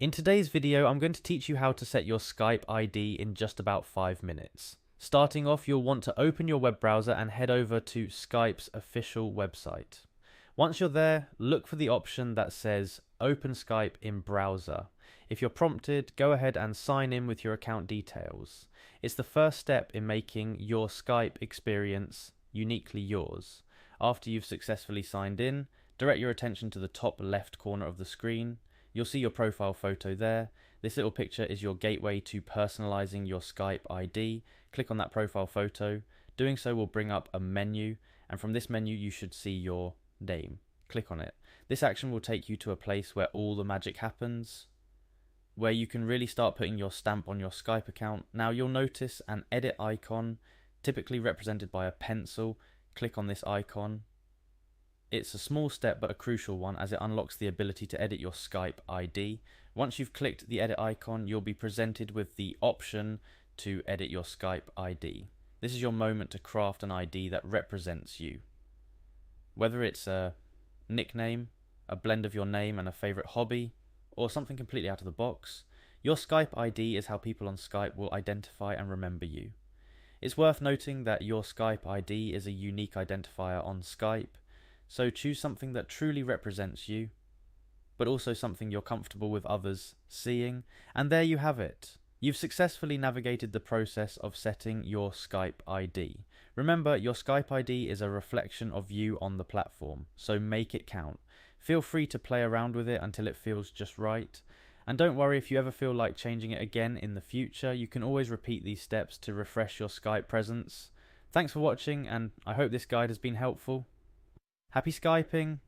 In today's video, I'm going to teach you how to set your Skype ID in just about 5 minutes. Starting off, you'll want to open your web browser and head over to Skype's official website. Once you're there, look for the option that says Open Skype in Browser. If you're prompted, go ahead and sign in with your account details. It's the first step in making your Skype experience uniquely yours. After you've successfully signed in, direct your attention to the top left corner of the screen. You'll see your profile photo there. This little picture is your gateway to personalizing your Skype ID. Click on that profile photo. Doing so will bring up a menu, and from this menu you should see your name. Click on it. This action will take you to a place where all the magic happens, where you can really start putting your stamp on your Skype account. Now you'll notice an edit icon, typically represented by a pencil. Click on this icon. It's a small step but a crucial one, as it unlocks the ability to edit your Skype ID. Once you've clicked the edit icon, you'll be presented with the option to edit your Skype ID. This is your moment to craft an ID that represents you. Whether it's a nickname, a blend of your name and a favourite hobby, or something completely out of the box, your Skype ID is how people on Skype will identify and remember you. It's worth noting that your Skype ID is a unique identifier on Skype, so choose something that truly represents you, but also something you're comfortable with others seeing, and there you have it. You've successfully navigated the process of setting your Skype ID. Remember, your Skype ID is a reflection of you on the platform, so make it count. Feel free to play around with it until it feels just right. And don't worry if you ever feel like changing it again in the future, you can always repeat these steps to refresh your Skype presence. Thanks for watching, and I hope this guide has been helpful. Happy Skyping!